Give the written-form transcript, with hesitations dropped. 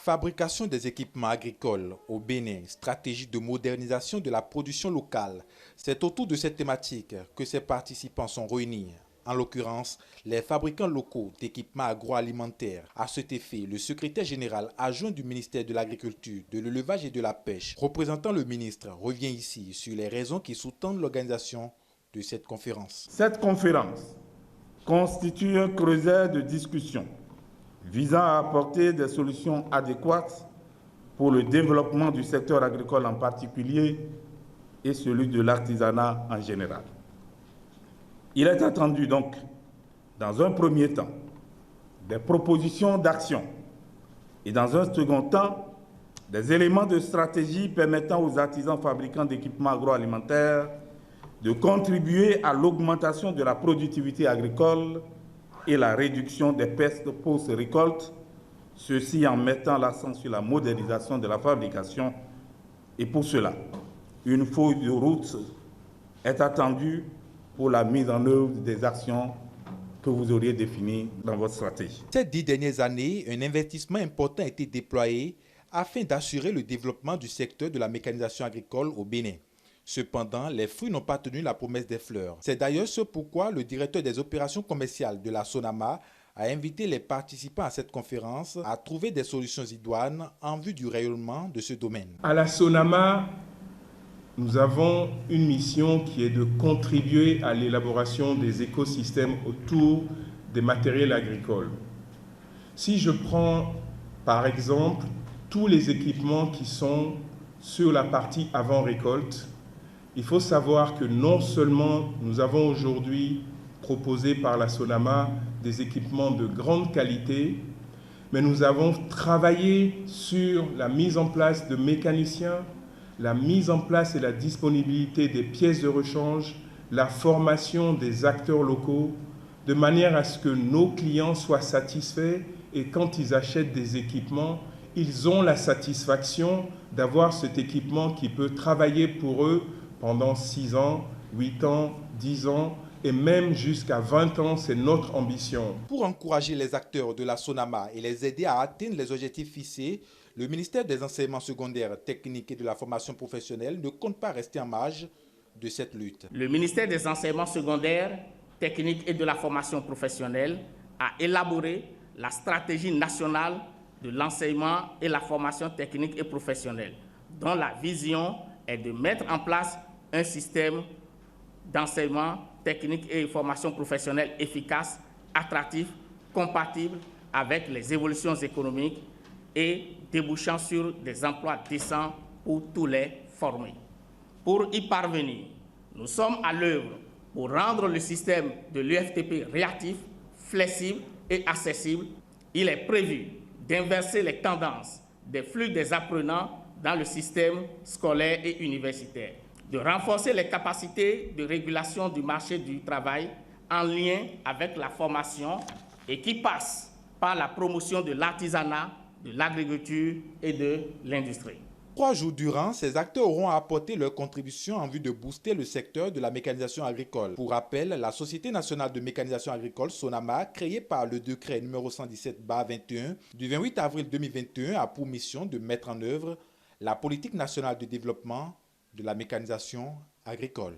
Fabrication des équipements agricoles au Bénin, stratégie de modernisation de la production locale. C'est autour de cette thématique que ces participants sont réunis. En l'occurrence, les fabricants locaux d'équipements agroalimentaires. À cet effet, le secrétaire général adjoint du ministère de l'Agriculture, de l'Élevage et de la Pêche, représentant le ministre, revient ici sur les raisons qui sous-tendent l'organisation de cette conférence. Cette conférence constitue un creuset de discussion visant à apporter des solutions adéquates pour le développement du secteur agricole en particulier et celui de l'artisanat en général. Il est attendu donc, dans un premier temps, des propositions d'action et dans un second temps, des éléments de stratégie permettant aux artisans fabricants d'équipements agroalimentaires de contribuer à l'augmentation de la productivité agricole et la réduction des pertes post-récolte, ceci en mettant l'accent sur la modernisation de la fabrication. Et pour cela, une feuille de route est attendue pour la mise en œuvre des actions que vous auriez définies dans votre stratégie. Ces 10 dernières années, un investissement important a été déployé afin d'assurer le développement du secteur de la mécanisation agricole au Bénin. Cependant, les fruits n'ont pas tenu la promesse des fleurs. C'est d'ailleurs ce pourquoi le directeur des opérations commerciales de la SONAMA a invité les participants à cette conférence à trouver des solutions idoines en vue du rayonnement de ce domaine. À la SONAMA, nous avons une mission qui est de contribuer à l'élaboration des écosystèmes autour des matériels agricoles. Si je prends par exemple tous les équipements qui sont sur la partie avant-récolte, il faut savoir que non seulement nous avons aujourd'hui proposé par la SONAMA des équipements de grande qualité, mais nous avons travaillé sur la mise en place de mécaniciens, la mise en place et la disponibilité des pièces de rechange, la formation des acteurs locaux, de manière à ce que nos clients soient satisfaits et quand ils achètent des équipements, ils ont la satisfaction d'avoir cet équipement qui peut travailler pour eux pendant 6 ans, 8 ans, 10 ans et même jusqu'à 20 ans, c'est notre ambition. Pour encourager les acteurs de la SONAMA et les aider à atteindre les objectifs fixés, le ministère des Enseignements secondaires, techniques et de la formation professionnelle ne compte pas rester en marge de cette lutte. Le ministère des Enseignements secondaires, techniques et de la formation professionnelle a élaboré la stratégie nationale de l'enseignement et la formation technique et professionnelle, dont la vision est de mettre en place un système d'enseignement technique et formation professionnelle efficace, attractif, compatible avec les évolutions économiques et débouchant sur des emplois décents pour tous les formés. Pour y parvenir, nous sommes à l'œuvre pour rendre le système de l'UFTP réactif, flexible et accessible. Il est prévu d'inverser les tendances des flux des apprenants dans le système scolaire et universitaire, de renforcer les capacités de régulation du marché du travail en lien avec la formation et qui passe par la promotion de l'artisanat, de l'agriculture et de l'industrie. 3 jours durant, ces acteurs auront apporté leur contribution en vue de booster le secteur de la mécanisation agricole. Pour rappel, la Société nationale de mécanisation agricole, SONAMA, créée par le décret numéro 117/21 du 28 avril 2021, a pour mission de mettre en œuvre la politique nationale de développement de la mécanisation agricole.